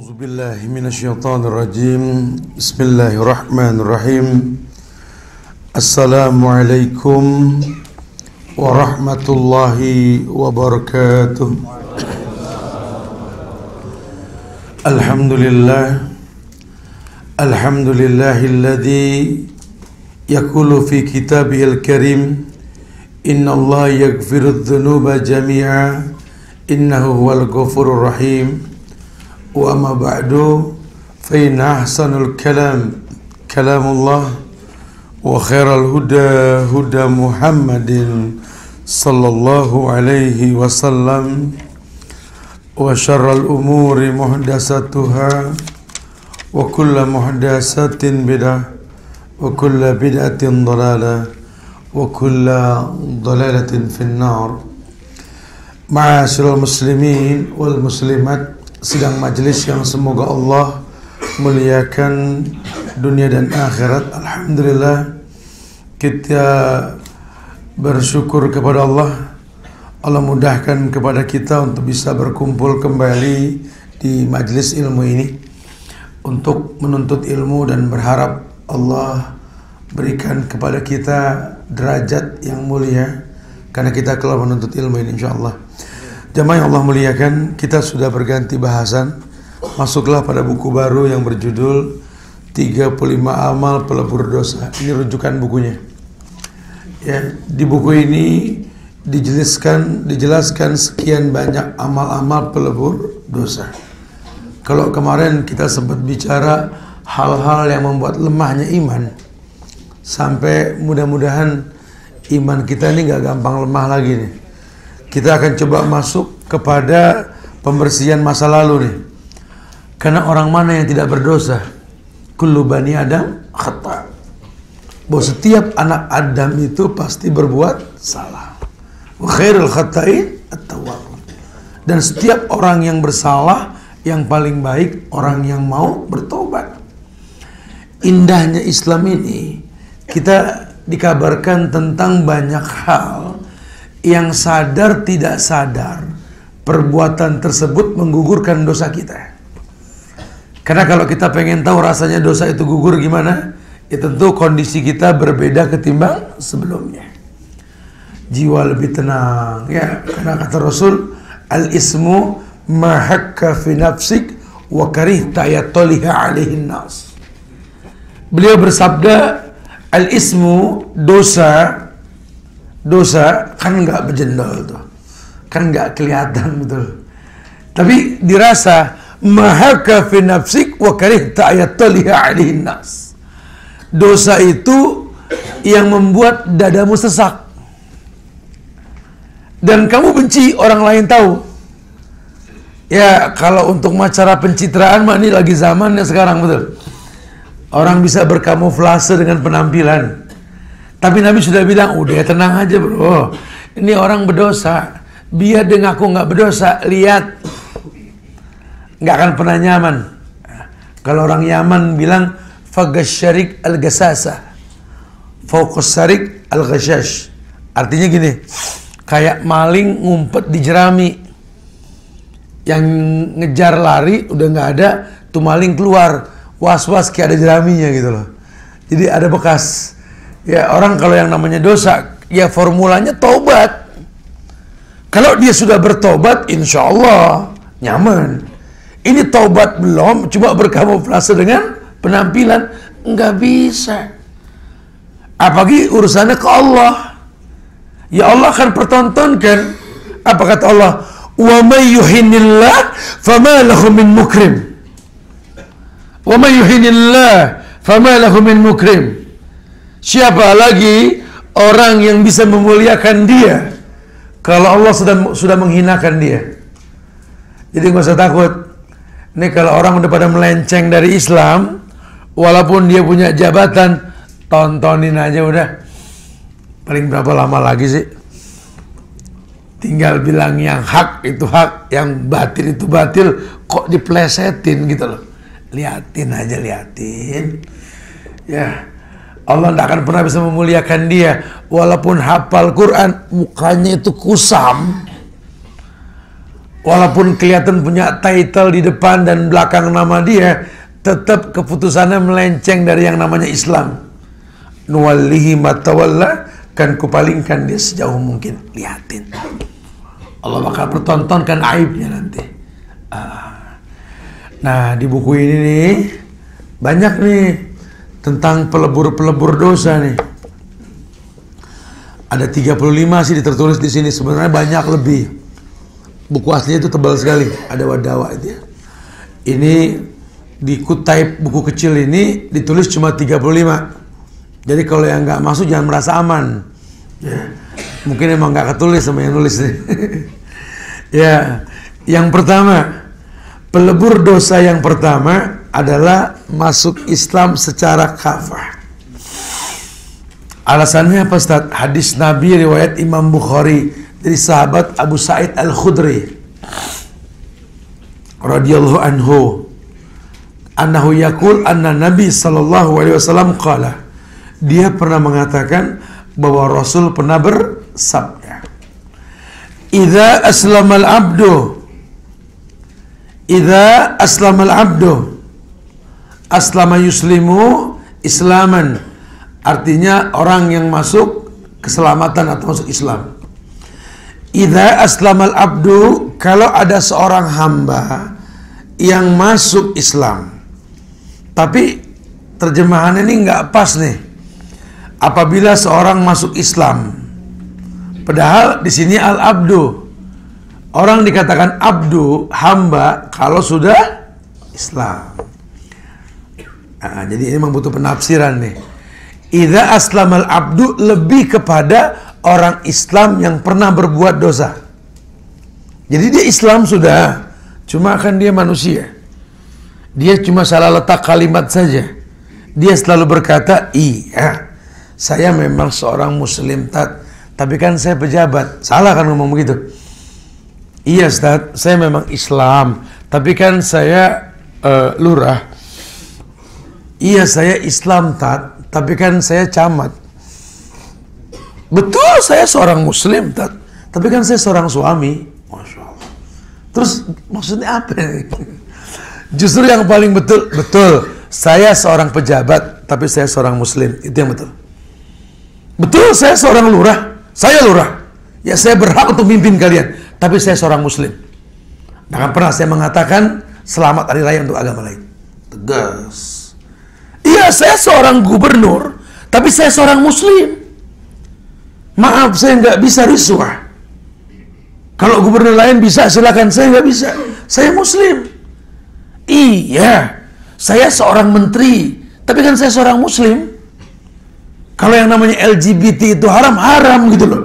A'udzu billahi minasyaitonir rajim. Bismillahirrahmanirrahim. Assalamualaikum warahmatullahi wabarakatuh. Alhamdulillahilladzi yaqulu fi kitabihil karim innallaha yaghfirudz dzunuba jami'a innahu huwal ghafurur rahim. Wa amma ba'du fa inna ahsanul kalam kalamullah wa khairal huda huda Muhammadin sallallahu alaihi wasallam wa syarral umuri muhdatsatuha wa kullu muhdatsatin bid'ah wa kullu bid'atin dhalalah wa kullu dhalalatin finnar. Ma'asyiral muslimin wal muslimat, sidang majelis yang semoga Allah muliakan dunia dan akhirat. Alhamdulillah, kita bersyukur kepada Allah. Allah mudahkan kepada kita untuk bisa berkumpul kembali di majelis ilmu ini untuk menuntut ilmu dan berharap Allah berikan kepada kita derajat yang mulia karena kita telah menuntut ilmu ini, insyaallah. Jamaah yang Allah muliakan, kita sudah berganti bahasan. Masuklah pada buku baru yang berjudul 35 Amal Pelebur Dosa. Ini rujukan bukunya. Ya, di buku ini dijelaskan sekian banyak amal-amal pelebur dosa. Kalau kemarin kita sempat bicara hal-hal yang membuat lemahnya iman, sampai mudah-mudahan iman kita ini gak gampang lemah lagi nih. Kita akan coba masuk kepada pembersihan masa lalu nih. Karena orang mana yang tidak berdosa? Kullu bani Adam khata'. Bahwa setiap anak Adam itu pasti berbuat salah. Wa khairul khata'in at-tawwabun. Dan setiap orang yang bersalah, yang paling baik orang yang mau bertobat. Indahnya Islam ini, kita dikabarkan tentang banyak hal yang sadar tidak sadar perbuatan tersebut menggugurkan dosa kita. Karena kalau kita pengen tahu rasanya dosa itu gugur gimana, ya tentu kondisi kita berbeda ketimbang sebelumnya. Jiwa lebih tenang, ya, karena kata Rasul, al-ismu ma hakka fi nafsik wa karihta yataliha alaihin nas. Beliau bersabda, al-ismu, dosa kan nggak berjendol tuh, kan nggak kelihatan betul, tapi dirasa. Mahaka fi nafsik wa karihta ayataliha alaihin nas. Dosa itu yang membuat dadamu sesak dan kamu benci orang lain tahu. Ya, kalau untuk masalah pencitraan mah ini lagi zamannya sekarang, betul. Orang bisa berkamuflase dengan penampilan. Tapi Nabi sudah bilang, udah tenang aja bro, ini orang berdosa, biar dia ngaku nggak berdosa, lihat, nggak akan pernah nyaman. Kalau orang Yaman bilang, fagasyarik al-gasasa, fauqasyarik al-gasyash. Artinya gini, kayak maling ngumpet di jerami, yang ngejar lari udah nggak ada, tuh maling keluar, was-was kayak ada jeraminya gitu loh. Jadi ada bekas. Ya, orang kalau yang namanya dosa, ya formulanya taubat. Kalau dia sudah bertobat, insya Allah nyaman. Ini taubat belum, cuma berkamuflase dengan penampilan, nggak bisa. Apalagi urusannya ke Allah. Ya Allah akan pertontonkan. Apa kata Allah? Wa may yuhinillah fama lahu min mukrim. Wa may yuhinillah fama lahu min mukrim. Siapa lagi orang yang bisa memuliakan dia kalau Allah sudah menghinakan dia? Jadi nggak usah takut. Ini kalau orang udah pada melenceng dari Islam, walaupun dia punya jabatan, tontonin aja udah. Paling berapa lama lagi sih? Tinggal bilang yang hak itu hak, yang batil itu batil, kok diplesetin gitu loh. Liatin aja, liatin. Ya. Allah tidak akan pernah bisa memuliakan dia walaupun hafal Quran, mukanya itu kusam. walaupun kelihatan punya title di depan dan belakang nama dia, tetap keputusannya melenceng dari yang namanya Islam. Nuwallihi matawalla, kan kupalingkan dia sejauh mungkin. Lihatin, Allah bakal pertontonkan aibnya nanti. Nah, di buku ini nih banyak nih tentang pelebur-pelebur dosa nih. Ada 35 sih tertulis di sini, sebenarnya banyak lebih. Buku aslinya itu tebal sekali, ada wadawa itu ya. Ini di Kutaib buku kecil ini ditulis cuma 35. Jadi kalau yang nggak masuk jangan merasa aman. Ya. Mungkin emang nggak ketulis sama yang nulis nih. Ya, yang pertama, pelebur dosa yang pertama adalah masuk Islam secara kafah. Alasannya apa, Ustaz? Hadis Nabi riwayat Imam Bukhari dari sahabat Abu Sa'id Al-Khudri radhiyallahu anhu, annahu yaqul anna Nabi sallallahu alaihi wasallam qala, dia pernah mengatakan bahwa Rasul pernah bersabda, idza aslamal abdu aslama yuslimu islaman, artinya orang yang masuk keselamatan atau masuk Islam. Idza aslamal abdu, kalau ada seorang hamba yang masuk Islam. Tapi terjemahan ini nggak pas nih. Apabila seorang masuk Islam, padahal di sini al-abdu, orang dikatakan abdu, hamba, kalau sudah Islam. Nah, jadi ini memang butuh penafsiran nih. Idza aslamal abdu lebih kepada orang Islam yang pernah berbuat dosa. Jadi dia Islam sudah, cuma kan dia manusia. Dia cuma salah letak kalimat saja. Dia selalu berkata, iya, saya memang seorang muslim, tapi kan saya pejabat. Salah kan ngomong begitu? Iya, Ustaz, saya memang Islam, tapi kan saya lurah. Iya, saya Islam, tapi kan saya camat. Betul, saya seorang muslim, tapi kan saya seorang suami. Masya Allah. Terus maksudnya apa nih? Justru yang paling betul, saya seorang pejabat, tapi saya seorang muslim. Itu yang betul. Betul, saya seorang lurah. Saya lurah. Ya, saya berhak untuk mimpin kalian, tapi saya seorang muslim. Jangan pernah saya mengatakan selamat hari raya untuk agama lain. Tegas. Iya, saya seorang gubernur, tapi saya seorang muslim. Maaf, saya nggak bisa risuah. Kalau gubernur lain bisa, silakan. Saya nggak bisa. Saya muslim. Iya, saya seorang menteri, tapi kan saya seorang muslim. Kalau yang namanya LGBT itu haram gitu loh.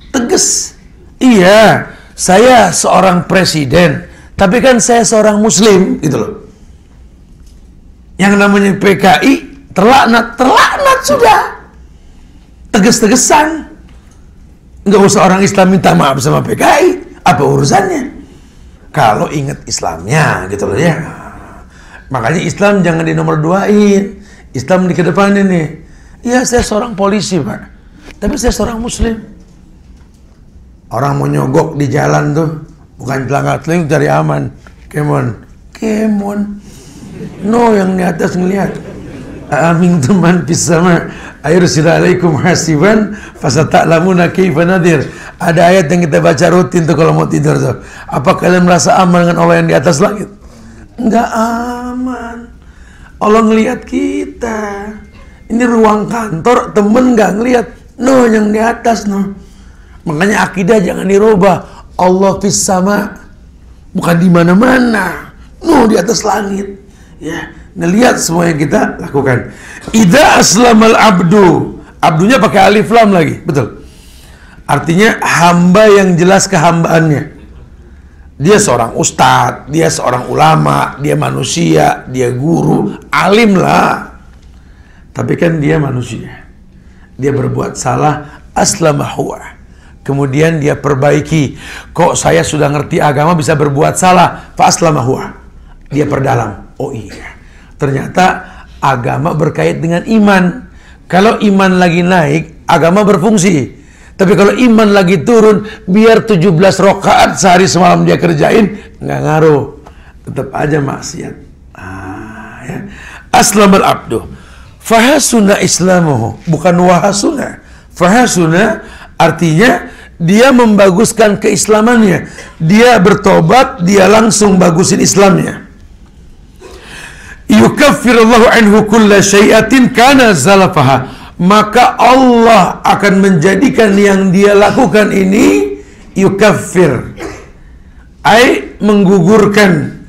Tegas. Iya, saya seorang presiden, tapi kan saya seorang muslim gitu loh. Yang namanya PKI terlaknat sudah. Tegas-tegesan. Nggak usah orang Islam minta maaf sama PKI, apa urusannya? Kalau ingat Islamnya gitu loh ya. Makanya Islam jangan dinomor duain. Islam di kedepan ini. Iya, saya seorang polisi, Pak, tapi saya seorang muslim. Orang mau nyogok di jalan tuh, bukan celaka-celinguk, cari aman. Kemon. No, yang di atas ngelihat. Amin teman pisama ayursilalaikum hasiban fasata'lamuna kaifa nadir. Ada ayat yang kita baca rutin tuh kalau mau tidur tuh. Apa kalian merasa aman dengan Allah yang di atas langit? Enggak aman. Allah ngelihat kita. Ini ruang kantor, temen nggak ngelihat. No, yang di atas no. Makanya akidah jangan dirubah. Allah fis sama, bukan di mana-mana. No, di atas langit. Ya, ngelihat semua yang kita lakukan. Idza aslamal abdu. Abdunya pakai alif lam lagi, betul. Artinya hamba yang jelas kehambaannya. Dia seorang ustadz, dia seorang ulama, dia manusia, dia guru, alim lah. Tapi kan dia manusia. Dia berbuat salah, aslamahuwa. Kemudian dia perbaiki. Kok saya sudah ngerti agama bisa berbuat salah? Fa aslamahuwa. Dia perdalam. Oh iya, ternyata agama berkait dengan iman. Kalau iman lagi naik, agama berfungsi. Tapi kalau iman lagi turun, biar 17 rakaat sehari semalam dia kerjain, nggak ngaruh, tetap aja maksiat. Ya. Aslamal abdu fahasuna islamuhu, bukan wahasuna. Fahasuna artinya dia membaguskan keislamannya, dia bertobat, dia langsung bagusin Islamnya. Yukaffirullahu anhu kulla syai'atin kana zalafaha, maka Allah akan menjadikan yang dia lakukan ini yukaffir, ay menggugurkan,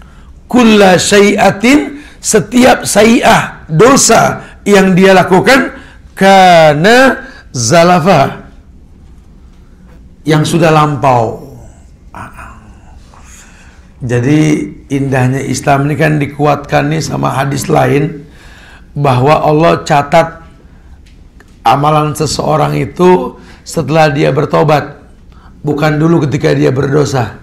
kulla syai'atin, setiap syai'ah, dosa yang dia lakukan, kana zalafaha, yang sudah lampau. Jadi indahnya Islam ini kan dikuatkan nih sama hadis lain, bahwa Allah catat amalan seseorang itu setelah dia bertobat, bukan dulu ketika dia berdosa.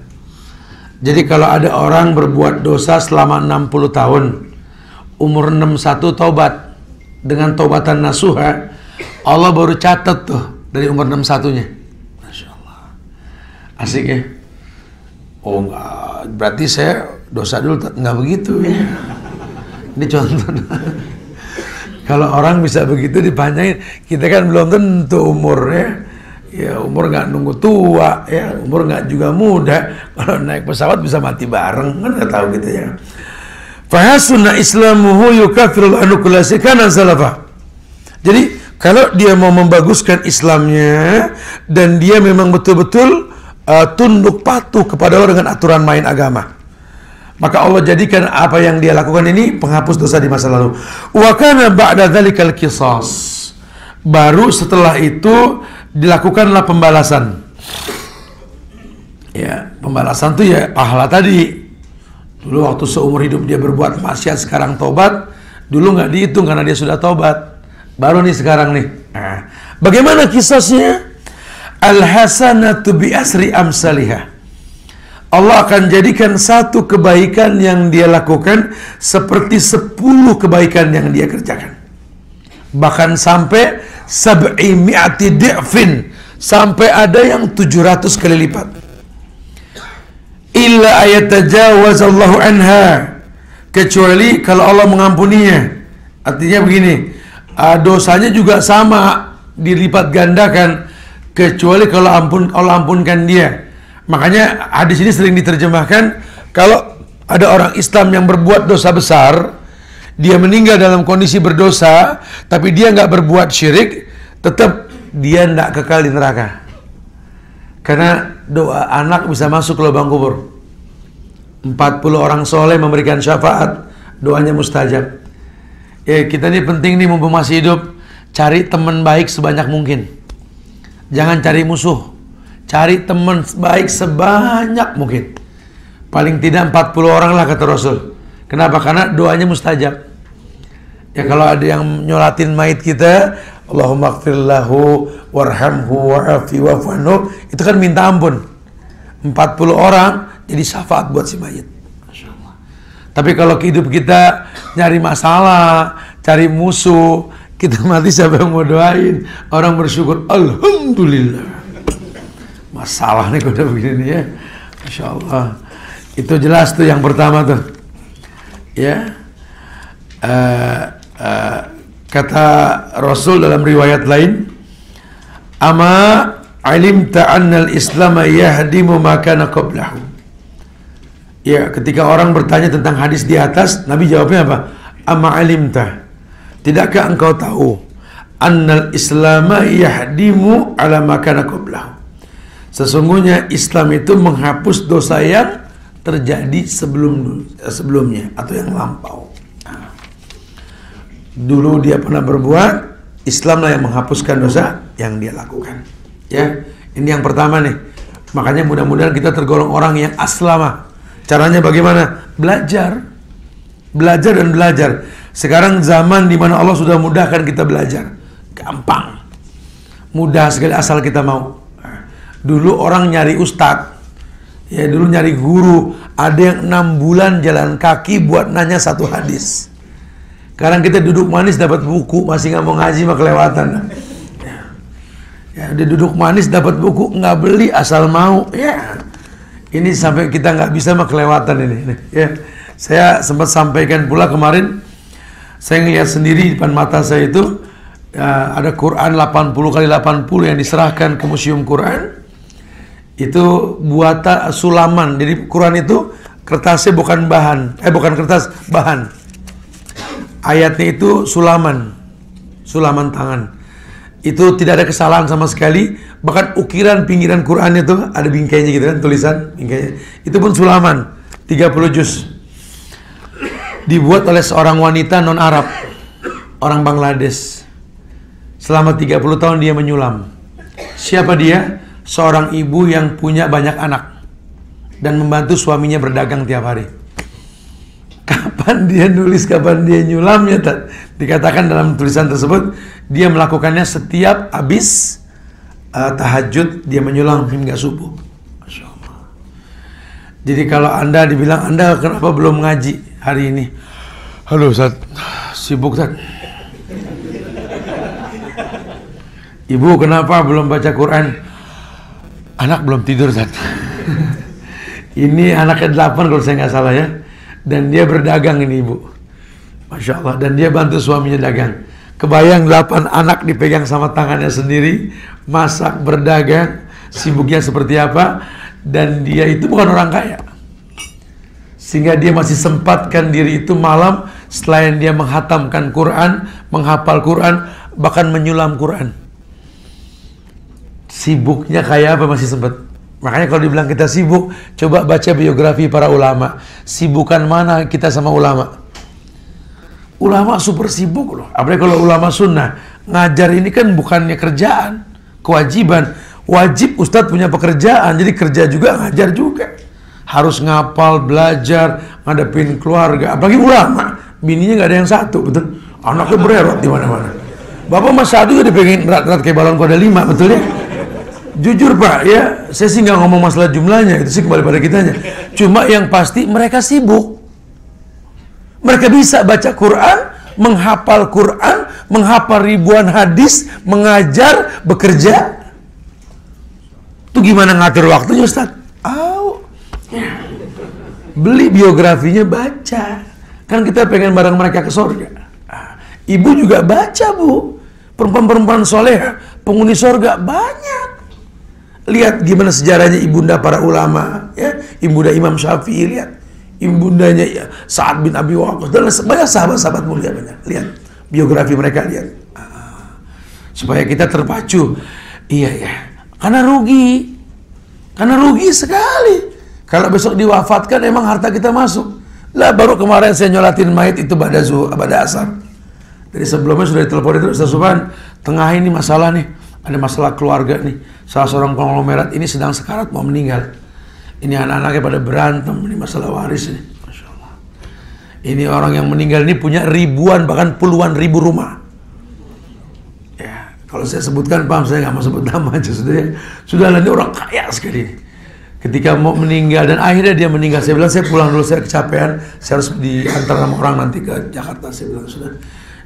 Jadi kalau ada orang berbuat dosa selama 60 tahun, umur 61 tobat dengan tobatan nasuha, Allah baru catat tuh dari umur 61-nya. Masya Allah. Asik ya? Oh enggak, berarti saya dosa dulu, enggak begitu ya. Ini contoh. Kalau orang bisa begitu dipanjangin, kita kan belum tentu umur ya. Ya umur nggak nunggu tua, ya umur nggak juga muda. Kalau naik pesawat bisa mati bareng, kan nggak tahu gitu ya. Fahasuna islamuhu yukafirul anu kulla kana zalafa. Jadi kalau dia mau membaguskan Islamnya dan dia memang betul-betul tunduk patuh kepada Allah dengan aturan main agama, maka Allah jadikan apa yang dia lakukan ini penghapus dosa di masa lalu. Wa kana ba'da dzalikal qisas, baru setelah itu dilakukanlah pembalasan. Ya, pembalasan itu ya pahala tadi. Dulu waktu seumur hidup dia berbuat maksiat, sekarang tobat. Dulu nggak dihitung karena dia sudah tobat. Baru nih sekarang nih. Nah, bagaimana kisahnya? Al-hasanatu bi asri amsalihah. Allah akan jadikan satu kebaikan yang dia lakukan seperti 10 kebaikan yang dia kerjakan. Bahkan sampai sab'i mi'ati di'fin, sampai ada yang 700 kali lipat. Illa ayatajawazallahu anha, kecuali kalau Allah mengampuninya. Artinya begini, dosanya juga sama dilipat gandakan, kecuali kalau Allah ampunkan dia. Makanya hadis ini sering diterjemahkan, kalau ada orang Islam yang berbuat dosa besar, dia meninggal dalam kondisi berdosa, tapi dia nggak berbuat syirik, tetap dia nggak kekal di neraka. Karena doa anak bisa masuk ke lubang kubur. 40 orang soleh memberikan syafaat, doanya mustajab. Kita ini penting nih, mumpung masih hidup, cari teman baik sebanyak mungkin. Jangan cari musuh, cari teman baik sebanyak mungkin. Paling tidak 40 orang lah kata Rasul. Kenapa? Karena doanya mustajab. Ya kalau ada yang nyolatin mayit kita, Allahumma ighfir lahu warhamhu wa'afi wa'fu anhu, itu kan minta ampun. 40 orang jadi syafaat buat si mayit. Masya Allah. Tapi kalau hidup kita nyari masalah, cari musuh, kita mati siapa yang mau doain? Orang bersyukur, alhamdulillah. Masalah nih kalau udah begini nih ya. Masya Allah. Itu jelas tuh yang pertama tuh. Ya. Kata Rasul dalam riwayat lain, ama alimta annal islam yahdimu ma kana qablahu. Ya, ketika orang bertanya tentang hadis di atas, Nabi jawabnya apa? Ama alimta, tidakkah engkau tahu annal islam yahdimu ala ma kana qablahu, sesungguhnya Islam itu menghapus dosa yang terjadi sebelumnya atau yang lampau. Dulu dia pernah berbuat, Islamlah yang menghapuskan dosa yang dia lakukan. Ya, ini yang pertama nih. Makanya mudah-mudahan kita tergolong orang yang aslama. Caranya bagaimana? Belajar, belajar dan belajar. Sekarang zaman di mana Allah sudah mudahkan kita belajar, gampang, mudah sekali asal kita mau. Dulu orang nyari ustadz, ya dulu nyari guru, ada yang 6 bulan jalan kaki buat nanya satu hadis. Sekarang kita duduk manis dapat buku, masih nggak mau ngaji mah kelewatan. Ya, dia duduk manis dapat buku, nggak beli asal mau. Ya, ini sampai kita nggak bisa mah kelewatan ini. Ya, saya sempat sampaikan pula kemarin, saya ngelihat sendiri di depan mata saya itu ya, ada Quran 80 kali 80 yang diserahkan ke Museum Quran. Itu buatan sulaman. Jadi Quran itu kertasnya bukan bahan, bukan kertas, bahan. Ayatnya itu sulaman tangan. Itu tidak ada kesalahan sama sekali. Bahkan ukiran pinggiran Quran itu ada bingkainya gitu kan, tulisan bingkainya. Itu pun sulaman, 30 juz. Dibuat oleh seorang wanita non-Arab, orang Bangladesh. Selama 30 tahun dia menyulam. Siapa dia? Seorang ibu yang punya banyak anak dan membantu suaminya berdagang tiap hari. Kapan dia nulis, kapan dia nyulamnya, dikatakan dalam tulisan tersebut, dia melakukannya setiap habis tahajud, dia menyulam hingga subuh. Masya Allah. Jadi kalau Anda dibilang, Anda kenapa belum ngaji hari ini? Halo Ustaz, sibuk Ustaz. Ibu kenapa belum baca Quran? Anak belum tidur Ustaz. Ini anaknya 8 kalau saya nggak salah ya. Dan dia berdagang ini ibu, Masya Allah. Dan dia bantu suaminya dagang. Kebayang 8 anak dipegang sama tangannya sendiri, masak, berdagang, sibuknya seperti apa. Dan dia itu bukan orang kaya, sehingga dia masih sempatkan diri itu malam selain dia menghatamkan Quran, menghafal Quran, bahkan menyulam Quran. Sibuknya kayak apa masih sempat. Makanya kalau dibilang kita sibuk, coba baca biografi para ulama. Sibukan mana kita sama ulama? Ulama super sibuk loh. Apalagi kalau ulama sunnah. Ngajar ini kan bukannya kerjaan, kewajiban. Wajib ustadz punya pekerjaan, jadi kerja juga, ngajar juga. Harus ngapal, belajar, ngadepin keluarga. Apalagi ulama, bininya nggak ada yang satu, betul? Anaknya bererot di mana-mana. Bapak Mas Sadu juga dipengen rat-rat kayak balon kuda 5, betul ya? Jujur Pak, ya saya sih nggak ngomong masalah jumlahnya, itu sih kembali pada kitanya. Cuma yang pasti mereka sibuk. Mereka bisa baca Quran, menghafal Quran, menghafal ribuan hadis, mengajar, bekerja. Itu gimana ngatur waktunya Ustaz? Beli biografinya, baca. Kan kita pengen bareng mereka ke surga. Ibu juga baca Bu. Perempuan-perempuan soleh, penghuni surga banyak. Lihat gimana sejarahnya ibunda para ulama, ya, ibunda Imam Syafi'i, lihat ibundanya ya, Sa'ad bin Abi Waqqas, dan banyak sahabat-sahabat mulia banyak. Lihat biografi mereka, lihat. Supaya kita terpacu. Iya ya, karena rugi sekali. Kalau besok diwafatkan emang harta kita masuk. Lah baru kemarin saya nyolatin mayat itu pada asar. Dari sebelumnya sudah ditelepon itu Ustaz Subhan, tengah ini masalah nih. Ada masalah keluarga nih, salah seorang konglomerat ini sedang sekarat mau meninggal. Ini anak-anaknya pada berantem, ini masalah waris ini. Masya Allah. Ini orang yang meninggal ini punya ribuan bahkan puluhan ribu rumah. Ya, kalau saya sebutkan paham, saya nggak mau sebut nama aja sudah ya. Sudahlah, ini orang kaya sekali. Ketika mau meninggal dan akhirnya dia meninggal, saya bilang saya pulang dulu, saya kecapean, saya harus diantar sama orang nanti ke Jakarta. Saya bilang sudah.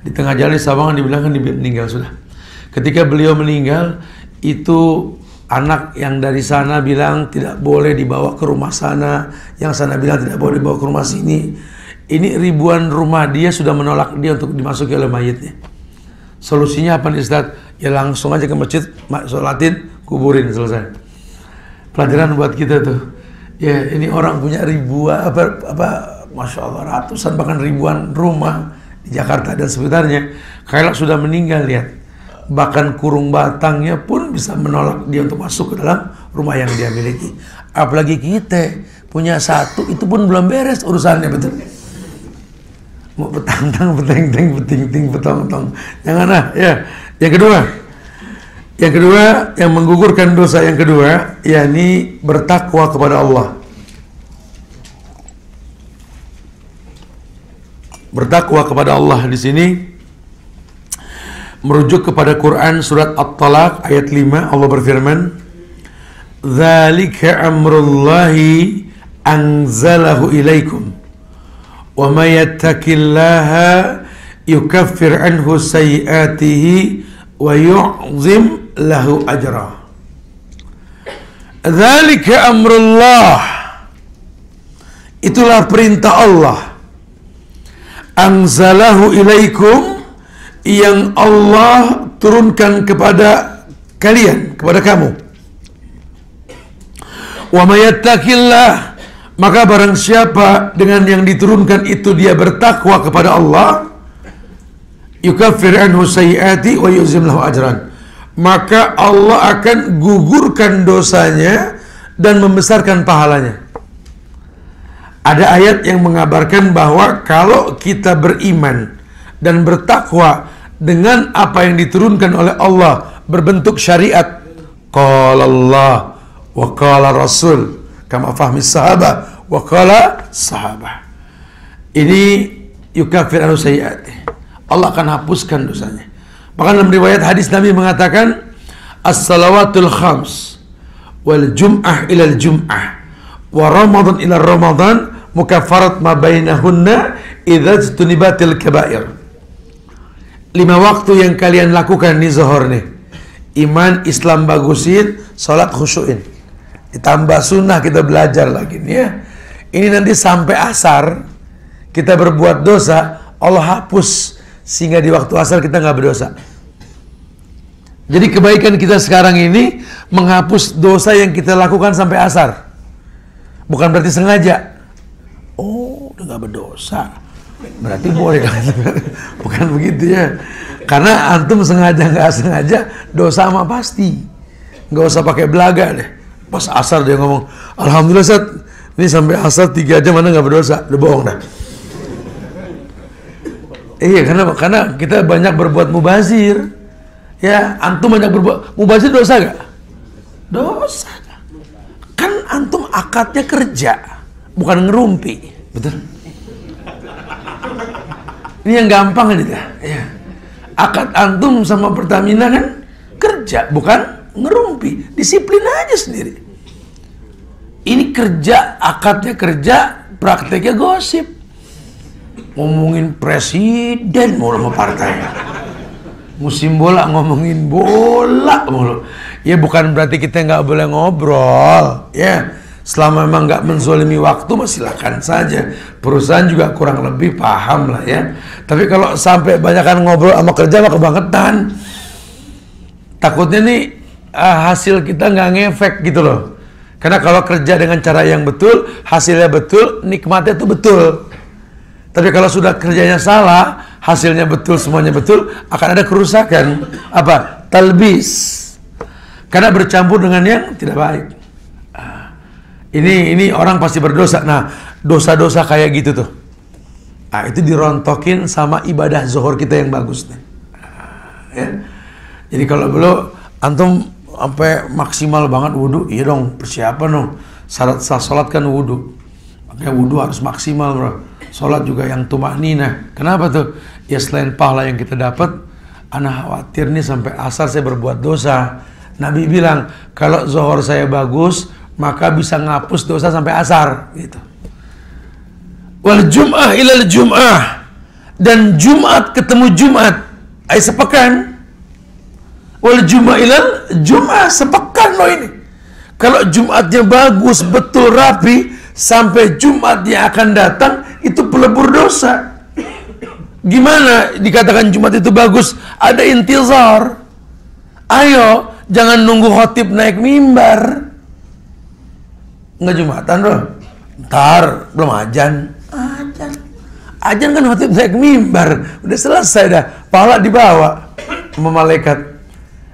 Di tengah jalan di Sawangan dibilang kan dia meninggal sudah. Ketika beliau meninggal, itu anak yang dari sana bilang tidak boleh dibawa ke rumah sana, yang sana bilang tidak boleh dibawa ke rumah sini. Ini ribuan rumah dia sudah menolak dia untuk dimasuki oleh mayitnya. Solusinya apa nih Ustaz? Ya langsung aja ke masjid, sholatin, kuburin, selesai. Pelajaran buat kita tuh. Ya ini orang punya ribuan, Masya Allah, ratusan bahkan ribuan rumah di Jakarta dan sekitarnya. Kayak sudah meninggal, lihat. Bahkan kurung batangnya pun bisa menolak dia untuk masuk ke dalam rumah yang dia miliki. Apalagi kita punya satu, itu pun belum beres urusannya, betul? Mau petang-tang, peteng-teng, peting-ting, petong-tong. Jangan lah, ya. Yang kedua, yang menggugurkan dosa yang kedua, yakni bertakwa kepada Allah. Bertakwa kepada Allah di sini merujuk kepada Quran surat At-Talaq ayat 5. Allah berfirman, "Dzalika amrullahi anzalahu ilaikum wa may yattaqillaha yukaffir anhu sayyi'atihi wa yu'zim lahu ajra. Dzalika amrullah. Itulah perintah Allah. Anzalahu ilaikum, yang Allah turunkan kepada kalian, kepada kamu. Wa may yattaqillah, maka barang siapa dengan yang diturunkan itu dia bertakwa kepada Allah, yukaffir anhu sayyiati wa yuzim lahu ajran, maka Allah akan gugurkan dosanya dan membesarkan pahalanya. Ada ayat yang mengabarkan bahwa kalau kita beriman dan bertakwa dengan apa yang diturunkan oleh Allah berbentuk syariat, qala Allah wa qala Rasul kama fahmi sahabah wa qala sahabah, ini yukaffir anhu sayyiati, Allah akan hapuskan dosanya. Bahkan dalam riwayat hadis Nabi mengatakan, as-salawatul khams wal jum'ah ilal jum'ah wa ramadan ila ramadan mukaffarat ma bainahunna idza jtunibatil kaba'ir. 5 waktu yang kalian lakukan di zuhur nih, iman Islam bagusin, salat khusyuin, ditambah sunnah kita belajar lagi nih ya. Ini nanti sampai asar kita berbuat dosa, Allah hapus sehingga di waktu asar kita nggak berdosa. Jadi kebaikan kita sekarang ini menghapus dosa yang kita lakukan sampai asar. Bukan berarti sengaja. Oh, udah nggak berdosa, berarti boleh. Bukan begitu ya. Karena antum sengaja nggak sengaja dosa mah pasti. Nggak usah pakai belaga deh. Pas asar dia ngomong, alhamdulillah Ustaz, ini sampai asar 3 jam mana nggak berdosa. Udah bohong dah. Iya, karena kita banyak berbuat mubazir. Ya, antum banyak berbuat mubazir, dosa gak? Dosa. Kan antum akadnya kerja, bukan ngerumpi. Betul? Ini yang gampang ini dah. Ya. Akad antum sama Pertamina kan kerja, bukan ngerumpi. Disiplin aja sendiri. Ini kerja, akadnya kerja, prakteknya gosip. Ngomongin presiden mulu sama partai. Musim bola ngomongin bola mulu. Ya bukan berarti kita nggak boleh ngobrol. Ya, selama memang nggak menzolimi waktu, silakan saja. Perusahaan juga kurang lebih paham lah ya. Tapi kalau sampai banyakan ngobrol sama kerja mah kebangetan. Takutnya nih hasil kita nggak ngefek gitu loh. Karena kalau kerja dengan cara yang betul, hasilnya betul, nikmatnya tuh betul. Tapi kalau sudah kerjanya salah, hasilnya betul, semuanya betul, akan ada kerusakan. Apa? Talbis. Karena bercampur dengan yang tidak baik. Ini orang pasti berdosa. Nah, dosa-dosa kayak gitu tuh. Nah, itu dirontokin sama ibadah zuhur kita yang bagus nih. Ya. Jadi kalau belum antum sampai maksimal banget wudu, iya dong, persiapan dong. Syarat salat kan wudu. Makanya wudu harus maksimal, bro. Sholat juga yang tumakninah. Kenapa tuh? Ya selain pahala yang kita dapat, ana khawatir nih sampai asar saya berbuat dosa. Nabi bilang, kalau zuhur saya bagus, maka bisa ngapus dosa sampai asar. Gitu. Wal jum'ah ilal jum'ah, dan Jumat ketemu Jumat, sepekan. Wal jum'ah ilal jum'ah, sepekan loh ini. Kalau Jumatnya bagus, betul rapi, sampai Jumat yang akan datang itu pelebur dosa. Gimana dikatakan Jumat itu bagus? Ada intizar. Ayo, jangan nunggu khotib naik mimbar. Nggak Jumatan bro, ntar belum ajan. Ajan kan khotib naik mimbar, udah selesai dah, pahala dibawa sama malaikat.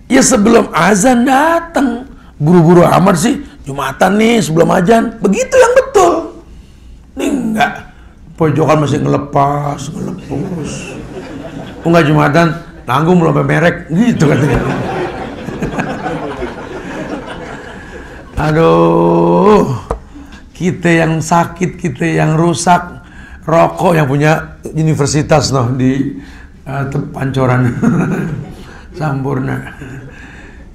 Ya sebelum azan datang, buru-buru amat sih. Jumatan nih sebelum ajan, begitu yang betul. Ini enggak, pojokan masih ngelepus. Enggak Jumatan, nanggung belum merek, gitu katanya. Aduh, kita yang sakit, kita yang rusak, rokok yang punya universitas noh di Pancoran, Sampurna.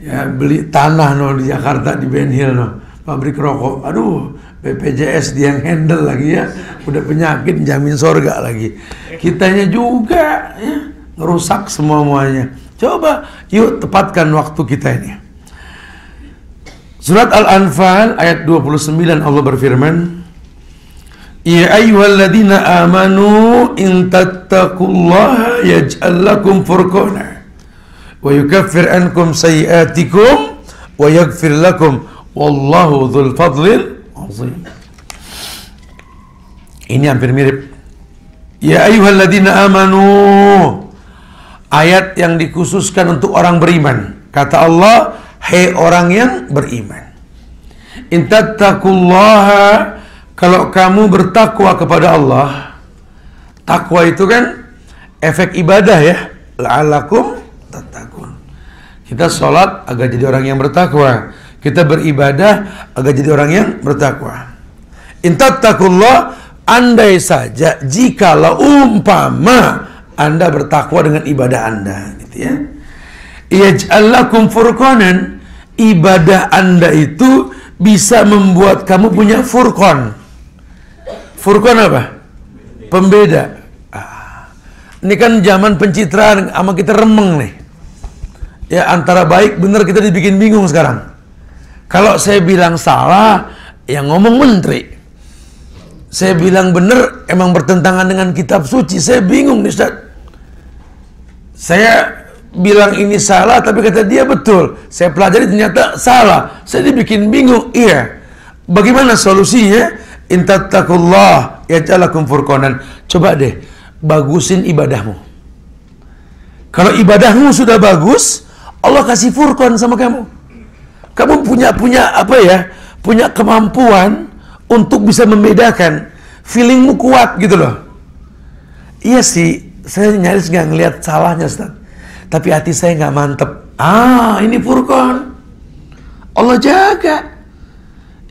Ya beli tanah noh di Jakarta di Ben Hill noh, pabrik rokok. Aduh, BPJS dia yang handle lagi ya, udah penyakit jamin sorga lagi. Kitanya juga ya ngerusak semuanya. Coba, yuk tepatkan waktu kita ini. Surat Al-Anfal ayat 29 Allah berfirman, Ya ayyuhalladzina amanu in tattaqullaha yaj'al lakum furqana wa yukaffir ankum sayyi'atikum wa yaghfir lakum wallahu dzul fadlil azim. Ini hampir mirip. Ya ayyuhalladzina amanu, ayat yang dikhususkan untuk orang beriman. Kata Allah, hai orang yang beriman, in tattaqullaha, kalau kamu bertakwa kepada Allah. Takwa itu kan efek ibadah ya, la'allakum tattaqun. Kita sholat agar jadi orang yang bertakwa, kita beribadah agar jadi orang yang bertakwa. In tattaqullah, andai saja jikalau umpama Anda bertakwa dengan ibadah Anda, gitu ya. Yaj'al lakum furqanan, ibadah Anda itu bisa membuat kamu punya furqan. Furqan apa? Pembeda. Ini kan zaman pencitraan sama kita remeng nih. Ya, antara baik benar kita dibikin bingung sekarang. Kalau saya bilang salah, yang ngomong menteri. Saya bilang benar, emang bertentangan dengan kitab suci. Saya bingung nih, Ustaz. Saya bilang ini salah, tapi kata dia betul. Saya pelajari ternyata salah. Saya dibikin bingung. Iya. Bagaimana solusinya? In tattaqullah yaj'al lakum furqanan. Coba deh, bagusin ibadahmu. Kalau ibadahmu sudah bagus, Allah kasih furqan sama kamu. Kamu punya apa ya? Punya kemampuan untuk bisa membedakan. Feelingmu kuat gitu loh. Iya sih, saya nyaris nggak ngelihat salahnya, Ustaz. Tapi hati saya nggak mantep. Ini furqan. Allah jaga.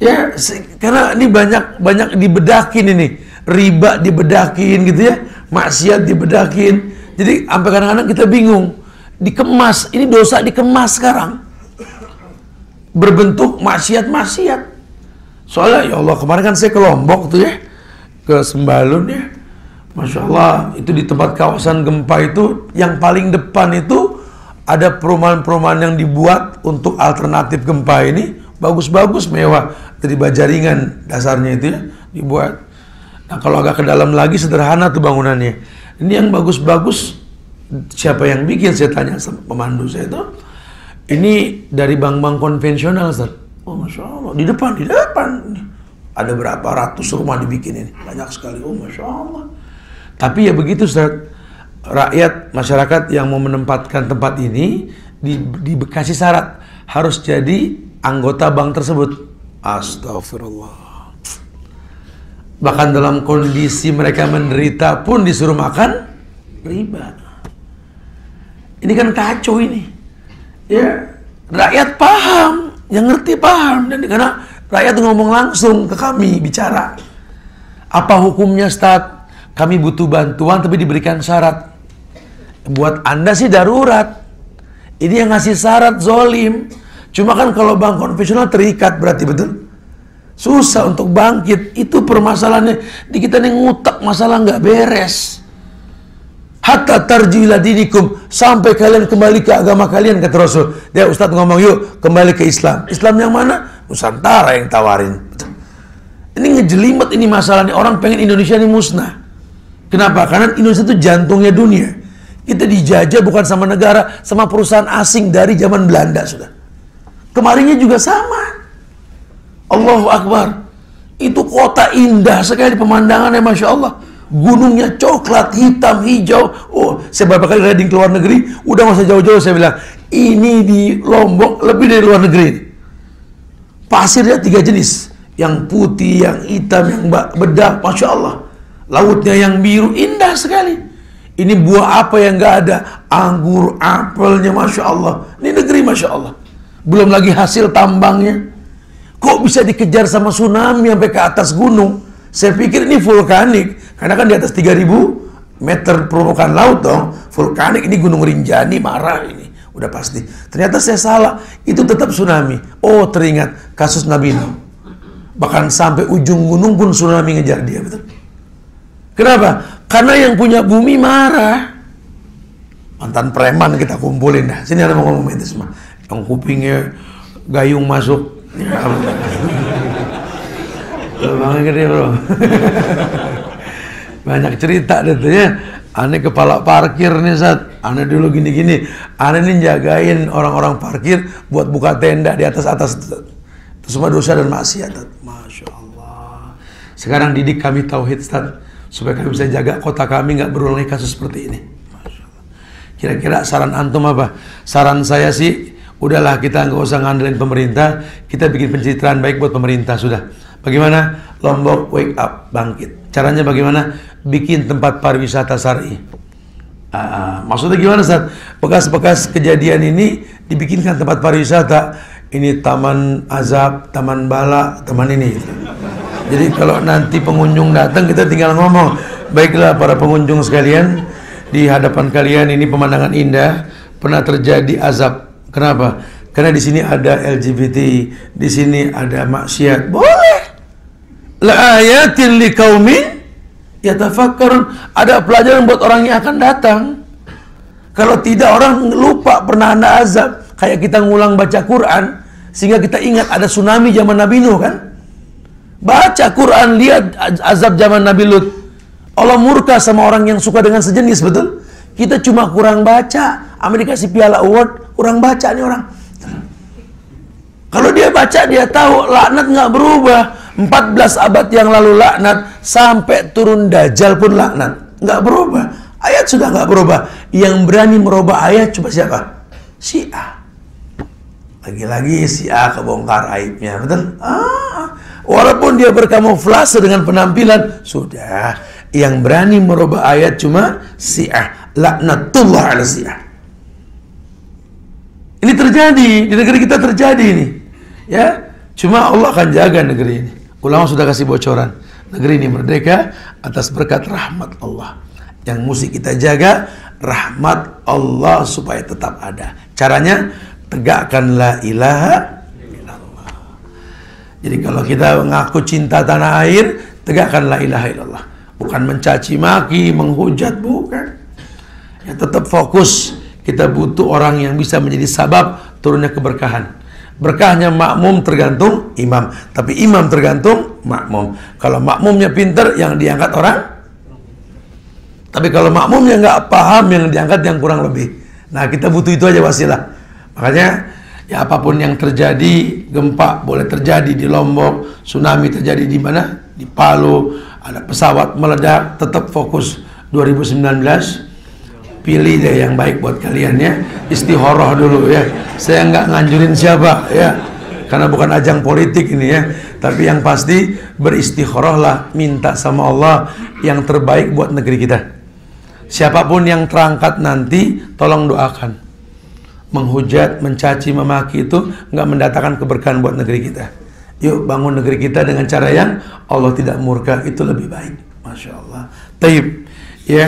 Ya, karena ini banyak dibedakin ini. Riba dibedakin gitu ya. Maksiat dibedakin. Jadi sampai kadang-kadang kita bingung. Dikemas, ini dosa dikemas sekarang. Berbentuk maksiat-maksiat. Soalnya ya Allah, kemarin kan saya ke Lombok tuh ya. Ke Sembalun ya. Masya Allah, itu di tempat kawasan gempa itu, yang paling depan itu ada perumahan-perumahan yang dibuat untuk alternatif gempa ini. Bagus-bagus, mewah. Dari baja ringan dasarnya itu ya, dibuat. Nah, kalau agak ke dalam lagi sederhana tuh bangunannya. Ini yang bagus-bagus, siapa yang bikin? Saya tanya sama pemandu saya itu. Ini dari bank-bank konvensional, Ustaz. Oh, Masya Allah, di depan. Ada berapa ratus rumah dibikin ini. Banyak sekali, oh Masya Allah. Tapi ya begitu, Ustaz. Rakyat, masyarakat yang mau menempatkan tempat ini dikasih syarat. Harus jadi anggota bank tersebut. Astagfirullah. Bahkan dalam kondisi mereka menderita pun disuruh makan riba. Ini kan kacau ini. Ya, rakyat paham, yang ngerti paham, dan karena rakyat ngomong langsung ke kami bicara. Apa hukumnya, Ustaz? Kami butuh bantuan tapi diberikan syarat. Buat Anda sih darurat. Ini yang ngasih syarat zolim. Cuma kan kalau bank konvensional terikat, berarti betul. Susah untuk bangkit. Itu permasalahannya. Di kita nih ngutak, masalah nggak beres. Hatta tarji'ila dinikum, sampai kalian kembali ke agama kalian, kata Rasul. Dia Ustadz ngomong, yuk kembali ke Islam. Islam yang mana? Nusantara yang tawarin. Ini ngejelimet ini masalahnya. Orang pengen Indonesia ini musnah. Kenapa? Karena Indonesia itu jantungnya dunia. Kita dijajah bukan sama negara, sama perusahaan asing dari zaman Belanda sudah. Kemarinnya juga sama. Allahu Akbar. Itu kota indah sekali pemandangannya, Masya Allah. Gunungnya coklat, hitam, hijau. Oh, saya beberapa kali riding ke luar negeri, udah nggak usah jauh-jauh, saya bilang, ini di Lombok lebih dari luar negeri. Pasirnya 3 jenis. Yang putih, yang hitam, yang bedak, Masya Allah. Lautnya yang biru, indah sekali. Ini buah apa yang nggak ada? Anggur, apelnya, Masya Allah. Ini negeri, Masya Allah. Belum lagi hasil tambangnya. Kok bisa dikejar sama tsunami sampai ke atas gunung? Saya pikir ini vulkanik. Karena kan di atas 3000 meter permukaan laut dong. Vulkanik, ini Gunung Rinjani, marah ini. Udah pasti. Ternyata saya salah. Itu tetap tsunami. Oh, teringat kasus Nabi Nuh. Bahkan sampai ujung gunung pun tsunami ngejar dia, betul? Kenapa? Karena yang punya bumi marah. Mantan preman kita kumpulin dah. Sini ada mau ngomong itu semua. Yang kupingnya gayung masuk. Ya, lubangnya gede bro. Banyak cerita deh tuh ya. Aneh kepala parkir nih Sat. Aneh dulu gini-gini. Aneh nih jagain orang-orang parkir buat buka tenda di atas-atas. Itu semua dosa dan maksiat. Masya Allah. Sekarang didik kami tauhid Sat, supaya kami bisa jaga kota kami nggak berulang lagi kasus seperti ini. Masya Allah. Kira-kira saran antum apa? Saran saya sih, udahlah kita nggak usah ngandelin pemerintah. Kita bikin pencitraan baik buat pemerintah sudah. Bagaimana? Lombok wake up, bangkit. Caranya bagaimana? Bikin tempat pariwisata syar'i. Maksudnya gimana Ustaz? Bekas-bekas kejadian ini dibikinkan tempat pariwisata. Ini taman azab, taman bala, taman ini. Jadi kalau nanti pengunjung datang kita tinggal ngomong, baiklah para pengunjung sekalian, di hadapan kalian ini pemandangan indah, pernah terjadi azab. Kenapa? Karena di sini ada LGBT, di sini ada maksiat. Boleh. La ayatin liqaumin yatafakkarun. Ada pelajaran buat orang yang akan datang. Kalau tidak orang lupa pernah ada azab. Kayak kita ngulang baca Quran sehingga kita ingat ada tsunami zaman Nabi Nuh kan? Baca Quran, lihat azab zaman Nabi Lut. Allah murka sama orang yang suka dengan sejenis, betul? Kita cuma kurang baca. Amerika kasih piala award, kurang baca nih orang. Kalau dia baca, dia tahu laknat nggak berubah. 14 abad yang lalu laknat, sampai turun Dajjal pun laknat, nggak berubah. Ayat sudah nggak berubah. Yang berani merubah ayat cuma siapa? Syiah. Lagi-lagi Syiah kebongkar aibnya, betul? Walaupun dia berkamuflase dengan penampilan, sudah. Yang berani merubah ayat cuma Syiah. Laknatullah ala Syiah. Ini terjadi di negeri kita, terjadi ini. Ya, cuma Allah akan jaga negeri ini. Ulama sudah kasih bocoran. Negeri ini merdeka atas berkat rahmat Allah. Yang mesti kita jaga rahmat Allah supaya tetap ada. Caranya tegakkan la ilaha illallah. Jadi kalau kita mengaku cinta tanah air, tegakkan la ilaha illallah. Bukan mencaci maki, menghujat, bukan. Ya tetap fokus. Kita butuh orang yang bisa menjadi sabab turunnya keberkahan. Berkahnya makmum tergantung imam, tapi imam tergantung makmum. Kalau makmumnya pinter, yang diangkat orang. Tapi kalau makmumnya nggak paham, yang diangkat yang kurang lebih. Nah, kita butuh itu aja wasilah. Makanya ya apapun yang terjadi, gempa boleh terjadi di Lombok, tsunami terjadi di mana? Di Palu, ada pesawat meledak, tetap fokus 2019. Pilih deh yang baik buat kalian ya. Istikharah dulu ya. Saya nggak nganjurin siapa ya, karena bukan ajang politik ini ya. Tapi yang pasti beristikharahlah, minta sama Allah yang terbaik buat negeri kita. Siapapun yang terangkat nanti, tolong doakan. Menghujat, mencaci, memaki itu nggak mendatangkan keberkahan buat negeri kita. Yuk bangun negeri kita dengan cara yang Allah tidak murka, itu lebih baik. Masya Allah. Taib ya.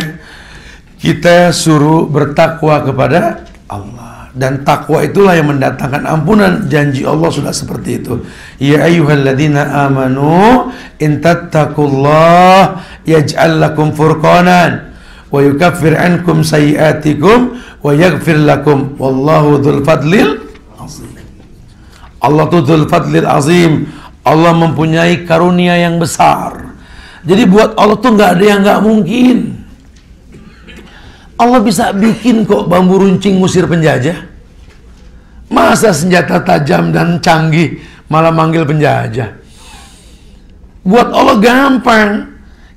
Kita suruh bertakwa kepada Allah, dan takwa itulah yang mendatangkan ampunan. Janji Allah sudah seperti itu. Ya ayyuhalladzina amanu in tattaqullah yaj'al lakum furqanan wa yukaffir ankum sayiatikum wa yaghfir lakum wallahu dzul fadlil azim. Allah tuh dzul fadlil azim. Allah mempunyai karunia yang besar. Jadi buat Allah tuh nggak ada yang nggak mungkin. Allah bisa bikin kok bambu runcing ngusir penjajah. Masa senjata tajam dan canggih malah manggil penjajah? Buat Allah gampang.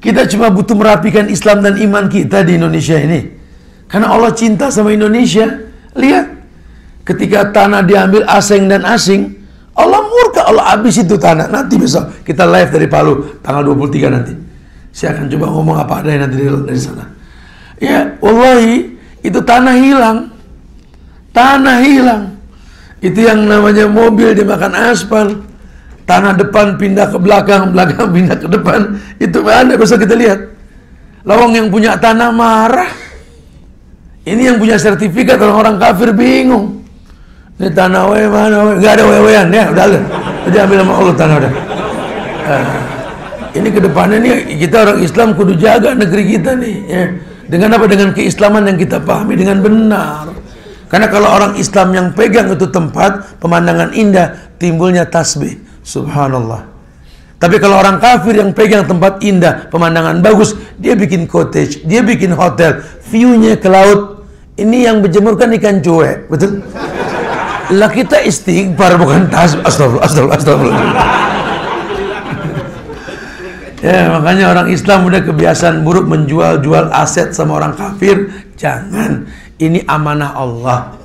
Kita cuma butuh merapikan Islam dan iman kita di Indonesia ini. Karena Allah cinta sama Indonesia. Lihat, ketika tanah diambil asing dan asing, Allah murka, Allah habis itu tanah. Nanti besok kita live dari Palu tanggal 23 nanti. Saya akan coba ngomong apa adanya nanti dari sana. Ya, wallahi itu tanah hilang. Tanah hilang. Itu yang namanya mobil dimakan aspal. Tanah depan pindah ke belakang, belakang pindah ke depan. Itu ada, bisa kita lihat. Lawang yang punya tanah marah. Ini yang punya sertifikat, orang kafir bingung. Ini tanah we mana we? Gak ada wewean ya, udah ada. Udah ambil sama Allah tanah udah. Ini kedepannya nih kita orang Islam kudu jaga negeri kita nih ya. Dengan apa? Dengan keislaman yang kita pahami dengan benar. Karena kalau orang Islam yang pegang itu tempat, pemandangan indah, timbulnya tasbih. Subhanallah. Tapi kalau orang kafir yang pegang tempat indah, pemandangan bagus, dia bikin cottage, dia bikin hotel, view-nya ke laut. Ini yang berjemurkan ikan cuek, betul? Lah kita istighfar bukan tasbih. Astagfirullah. Ya, makanya orang Islam udah kebiasaan buruk menjual-jual aset sama orang kafir. Jangan. Ini amanah Allah.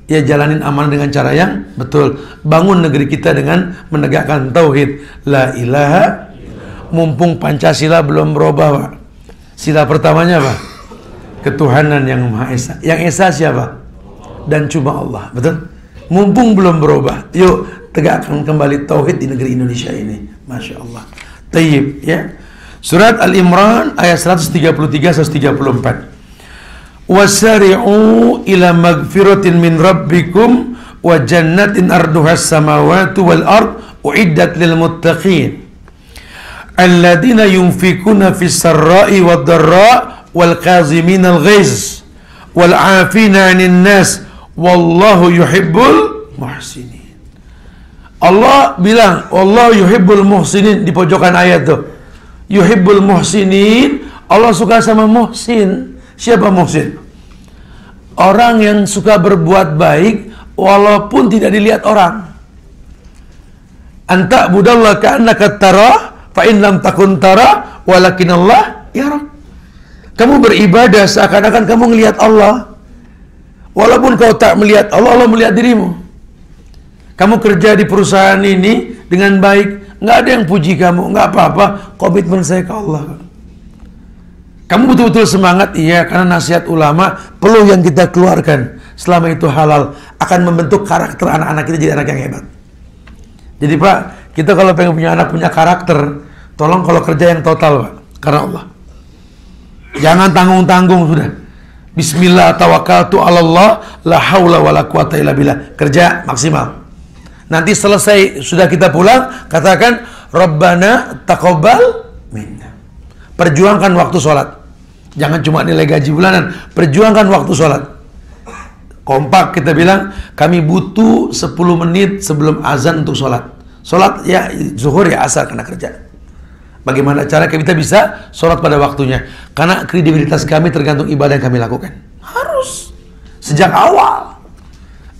Ya, jalanin amanah dengan cara yang betul. Bangun negeri kita dengan menegakkan tauhid. La ilaha. Mumpung Pancasila belum berubah, Pak. Sila pertamanya apa? Ketuhanan yang Maha Esa. Yang Esa siapa? Dan cuma Allah. Betul? Mumpung belum berubah, yuk tegakkan kembali tauhid di negeri Indonesia ini. Masya Allah. Tayyib, ya. Surat Al-Imran ayat 133-134. Wasari'u ila magfiratin min rabbikum wa jannatin arduhas samawati wal ard uiddat lil muttaqin alladzina yunfikuna fis sarra'i wad dharra wal qazimina al ghaiz wal 'afina 'anil nas wallahu yuhibbul muhsinin. Allah bilang Allah yuhibbul muhsinin di pojokan ayat tuh. Yuhibbul muhsinin, Allah suka sama muhsin. Siapa muhsin? Orang yang suka berbuat baik walaupun tidak dilihat orang. Anta budallah ka'annaka tarah fa in lam takun tarah walakin Allah yarak. Kamu beribadah seakan-akan kamu melihat Allah. Walaupun kau tak melihat Allah, Allah melihat dirimu. Kamu kerja di perusahaan ini dengan baik, nggak ada yang puji kamu, nggak apa-apa, komitmen saya ke Allah. Kamu betul-betul semangat, iya, karena nasihat ulama perlu yang kita keluarkan. Selama itu halal, akan membentuk karakter anak-anak kita jadi anak yang hebat. Jadi Pak, kita kalau pengen punya anak punya karakter, tolong kalau kerja yang total Pak, karena Allah. Jangan tanggung-tanggung sudah. Bismillah tawakkaltu 'ala Allah la haula wala quwata illa billah. Kerja maksimal. Nanti selesai sudah kita pulang, katakan Rabbana taqabbal minna. Perjuangkan waktu sholat. Jangan cuma nilai gaji bulanan, perjuangkan waktu sholat. Kompak kita bilang, kami butuh 10 menit sebelum azan untuk sholat. Sholat ya zuhur ya asar karena kerja. Bagaimana cara kita bisa sholat pada waktunya? Karena kredibilitas kami tergantung ibadah yang kami lakukan. Harus. Sejak awal.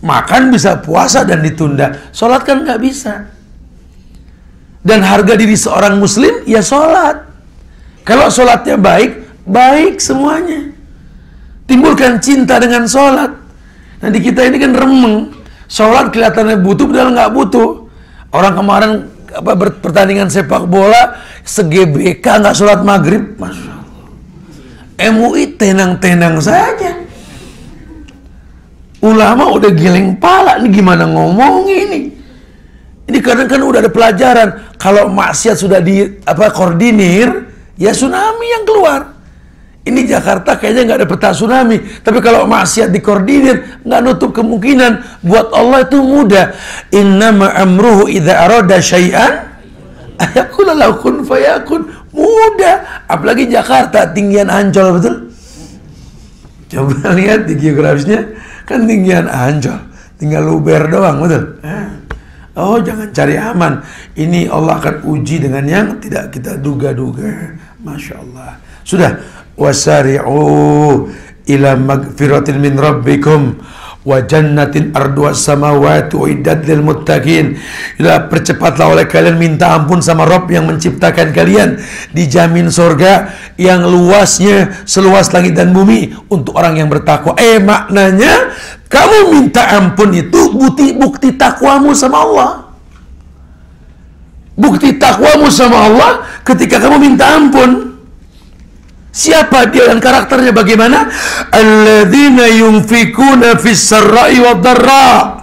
Makan bisa puasa dan ditunda. Sholat kan nggak bisa. Dan harga diri seorang muslim, ya sholat. Kalau sholatnya baik, baik semuanya. Timbulkan cinta dengan sholat. Nanti kita ini kan remeng. Sholat kelihatannya butuh, padahal nggak butuh. Orang kemarin pertandingan sepak bola, se-GBK nggak sholat maghrib, Masya Allah. MUI tenang-tenang saja. Ulama udah geleng pala, ini gimana ngomong ini? Ini kadang-kadang udah ada pelajaran. Kalau maksiat sudah koordinir, ya tsunami yang keluar. Ini Jakarta kayaknya nggak ada peta tsunami. Tapi kalau maksiat dikoordinir, nggak nutup kemungkinan. Buat Allah itu mudah. Innama amruhu idza arada syai'an ayaqula lahu kun fayakun. Mudah. Apalagi Jakarta, tinggian Ancol, betul? Coba lihat di geografisnya, kan tinggian Ancol. Tinggal luber doang, betul? Oh, jangan cari aman. Ini Allah akan uji dengan yang tidak kita duga-duga. Masya Allah. Sudah. Wasari'u ila magfiratin min rabbikum wa jannatin arduas samawati uiddat lil muttaqin. Percepatlah oleh kalian minta ampun sama Rabb yang menciptakan kalian, dijamin surga yang luasnya seluas langit dan bumi untuk orang yang bertakwa. Maknanya kamu minta ampun itu bukti takwamu sama Allah. Bukti takwamu sama Allah ketika kamu minta ampun. Siapa dia dan karakternya bagaimana? Alladzina yunfikuna fis sarra'i wad dharra.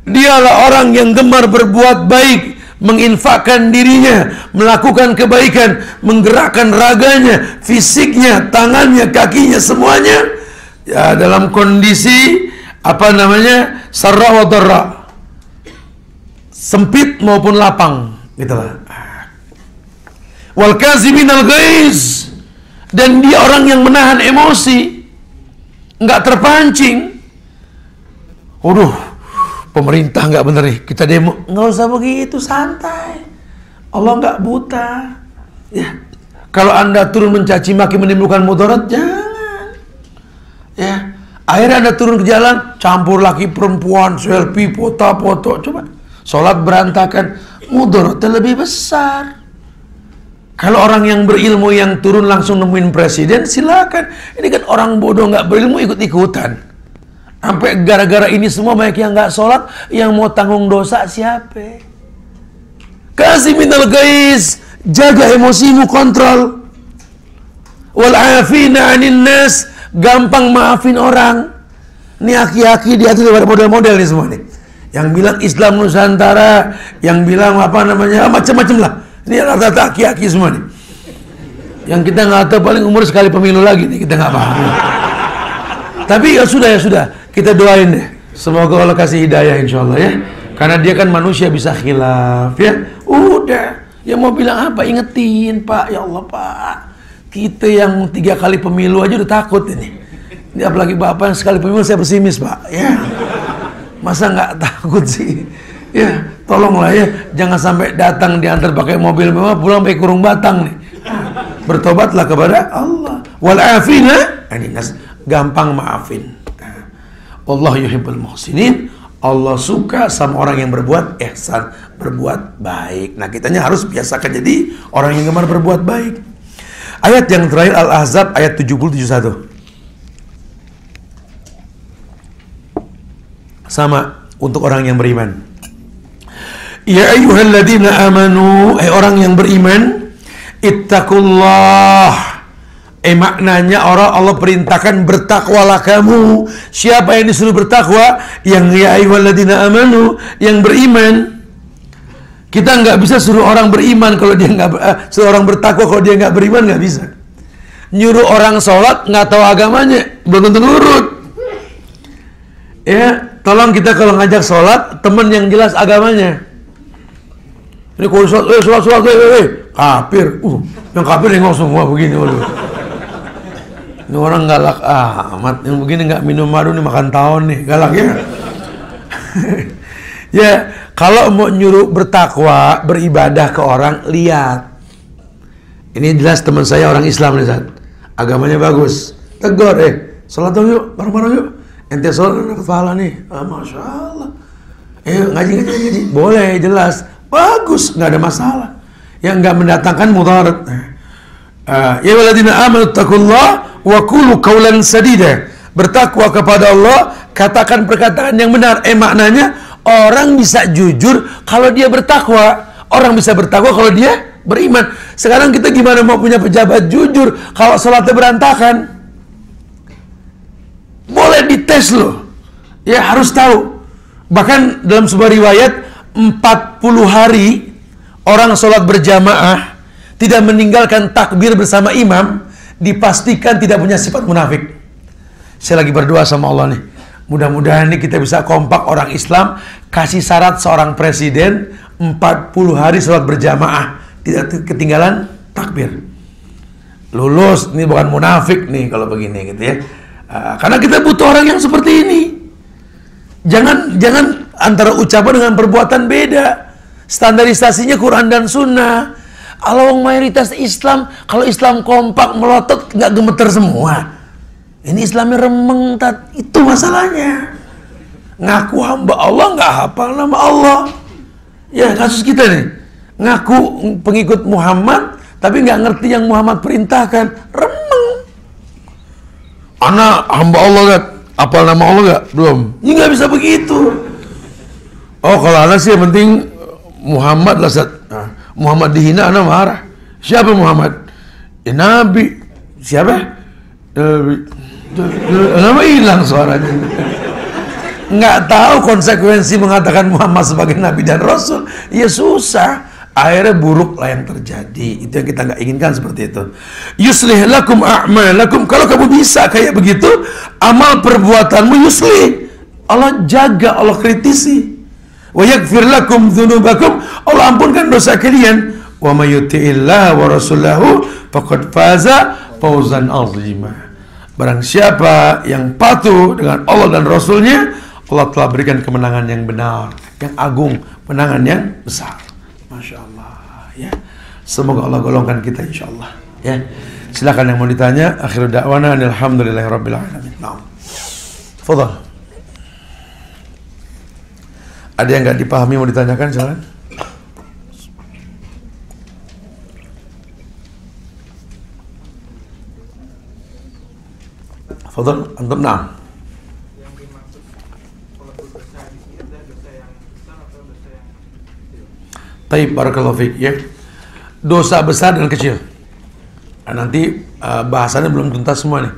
Dialah orang yang gemar berbuat baik, menginfakkan dirinya, melakukan kebaikan, menggerakkan raganya, fisiknya, tangannya, kakinya, semuanya ya dalam kondisi sarra wad dharra. Sempit maupun lapang, gitulah. Wal kaziminal ghaiz. Dan dia orang yang menahan emosi, nggak terpancing. Waduh, pemerintah nggak bener nih, kita demo. Nggak usah begitu, santai. Allah nggak buta. Ya, kalau Anda turun mencaci maki menimbulkan mudarat, jangan. Ya, akhirnya Anda turun ke jalan, campur laki perempuan, selfie, foto-foto. Coba, sholat berantakan, mudaratnya lebih besar. Kalau orang yang berilmu yang turun langsung nemuin presiden, silakan. Ini kan orang bodoh nggak berilmu ikut-ikutan. Sampai gara-gara ini semua banyak yang nggak sholat, yang mau tanggung dosa siapa? Kasih minal gais, jaga emosimu, kontrol. Wal afina 'anil nas, gampang maafin orang. Ini aki-aki dia tuh model-model nih semua nih. Yang bilang Islam Nusantara, yang bilang apa namanya, macam-macam lah. Ini rata-rata aki-aki semua nih. Yang kita nggak tahu paling umur sekali pemilu lagi nih, kita nggak paham. Tapi ya sudah, kita doain deh. Semoga Allah kasih hidayah insya Allah ya. Karena dia kan manusia bisa khilaf ya. Udah, ya mau bilang apa? Ingetin Pak, ya Allah Pak. Kita yang 3 kali pemilu aja udah takut ini. Ini apalagi Bapak yang sekali pemilu, saya pesimis Pak. Ya, masa nggak takut sih? Ya, tolonglah ya, jangan sampai datang diantar pakai mobil mewah, pulang pakai kurung batang nih. Bertobatlah kepada Allah. Wal afina 'anil nas, gampang maafin. Allah yuhibbul muhsinin. Allah suka sama orang yang berbuat ihsan, berbuat baik. Nah, kitanya harus biasakan jadi orang yang gemar berbuat baik. Ayat yang terakhir Al-Ahzab ayat 70-71. Sama untuk orang yang beriman. Ya ayyuhalladzina amanu, orang yang beriman, ittaqullah. Maknanya orang Allah perintahkan bertakwalah kamu. Siapa yang disuruh bertakwa? Yang ya ayyuhalladzina amanu, yang beriman. Kita nggak bisa suruh orang beriman kalau dia nggak, suruh orang bertakwa kalau dia nggak beriman, nggak bisa. Nyuruh orang sholat nggak tahu agamanya, belum tentu nurut. Ya, tolong kita kalau ngajak sholat temen yang jelas agamanya. Ini kalau sholat, kafir. Yang kafir nengok semua begini, waduh. Ini orang galak amat, yang begini nggak minum madu nih, makan tahun nih, galak ya. Ya, kalau mau nyuruh bertakwa, beribadah ke orang, lihat. Ini jelas teman saya orang Islam nih, Zat. Agamanya bagus. Tegur, sholat dong yuk, bareng-bareng yuk. Ente sholat dapat pahala nih. Masya Allah. Ngaji. Boleh, jelas. Bagus, nggak ada masalah. Yang nggak mendatangkan mudarat. Ya waladina amanu taqullah wa qulu qawlan sadida. Bertakwa kepada Allah, katakan perkataan yang benar. Maknanya orang bisa jujur kalau dia bertakwa. Orang bisa bertakwa kalau dia beriman. Sekarang kita gimana mau punya pejabat jujur kalau sholatnya berantakan? Boleh dites loh. Ya harus tahu. Bahkan dalam sebuah riwayat 40 hari orang sholat berjamaah tidak meninggalkan takbir bersama imam, dipastikan tidak punya sifat munafik. Saya lagi berdoa sama Allah nih, mudah-mudahan nih kita bisa kompak orang Islam, kasih syarat seorang presiden 40 hari sholat berjamaah, tidak ketinggalan takbir. Lulus, ini bukan munafik nih kalau begini gitu ya. Karena kita butuh orang yang seperti ini. Jangan antara ucapan dengan perbuatan beda. Standarisasinya Quran dan Sunnah. Kalau mayoritas Islam, kalau Islam kompak melotot, nggak gemeter semua. Ini Islamnya remeng, itu masalahnya. Ngaku hamba Allah, nggak hafal nama Allah. Ya kasus kita nih, ngaku pengikut Muhammad, tapi nggak ngerti yang Muhammad perintahkan, remeng. Anak hamba Allah nggak hafal nama Allah nggak? Belum. Ini nggak bisa begitu. Oh kalau anak sih yang penting Muhammad lah, Muhammad dihina, anak marah. Siapa Muhammad? Ya Nabi. Siapa? Nama hilang suaranya. Nggak tahu konsekuensi mengatakan Muhammad sebagai Nabi dan Rasul. Ya susah. Akhirnya buruk lah yang terjadi. Itu yang kita nggak inginkan seperti itu. Yuslih lakum a'malakum. Kalau kamu bisa kayak begitu, amal perbuatanmu yuslih. Allah jaga, Allah kritisi. Wa yaghfir lakum dzunubakum, Allah ampunkan dosa kalian. Wa may yuti'illah wa rasulahu faqad faza fawzan 'azima. Barang siapa yang patuh dengan Allah dan Rasulnya, Allah telah berikan kemenangan yang benar, yang agung, kemenangan yang besar. Masya Allah, ya. Semoga Allah golongkan kita, insya Allah. Ya, silakan yang mau ditanya. Akhiru da'wana alhamdulillahirabbil alamin. Naam. Fadhal. Ada yang nggak dipahami mau ditanyakan, silakan. Fadhal, antum. Naam. Yang dimaksud kalau dosa di sini adalah dosa yang besar atau dosa yang kecil? Taib, barakallahu fiik, ya. Dosa besar dan kecil. Nah, nanti bahasannya belum tuntas semua nih.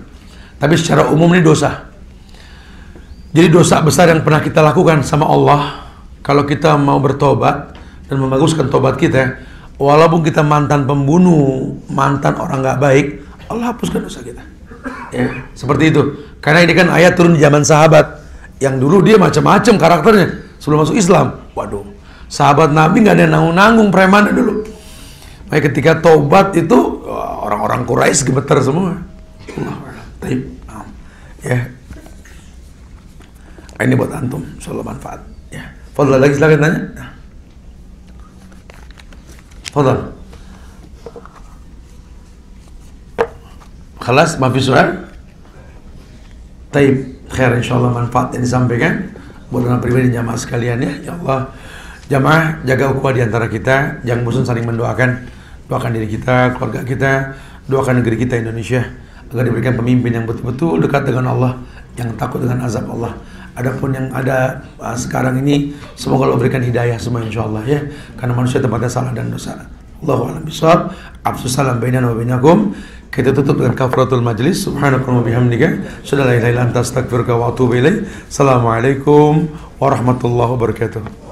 Tapi secara umum ini dosa. Jadi dosa besar yang pernah kita lakukan sama Allah, kalau kita mau bertobat dan membaguskan tobat kita, walaupun kita mantan pembunuh, mantan orang nggak baik, Allah hapuskan dosa kita. Ya, seperti itu. Karena ini kan ayat turun di zaman sahabat yang dulu dia macam-macam karakternya sebelum masuk Islam. Waduh, sahabat Nabi nggak ada yang nanggung-nanggung preman dulu. Makanya ketika tobat itu orang-orang Quraisy gemeter semua. Taib. Ya. Ini buat antum, insyaallah manfaat. Ya. Fadhal lagi, silakan tanya. Fadhal. Khalas, mafi soal? Taib, khair, insyaallah manfaat yang disampaikan buat orang pribadi jamaah sekalian, ya. Ya Allah, jamaah jaga ukhuwah di antara kita, jangan bosan saling mendoakan. Doakan diri kita, keluarga kita, doakan negeri kita Indonesia agar diberikan pemimpin yang betul-betul dekat dengan Allah, yang takut dengan azab Allah. Adapun yang ada sekarang ini, semoga Allah berikan hidayah semua, insyaallah, ya. Karena manusia tempatnya salah dan dosa. Allahu a'lam bishawab. Afsus salam bainana wa bainakum. Kita tutup dengan kafaratul majlis. Subhanakallahumma bihamdika, asyhadu an la ilaha illa anta, astaghfiruka wa atubu ilaik. Assalamualaikum warahmatullahi wabarakatuh.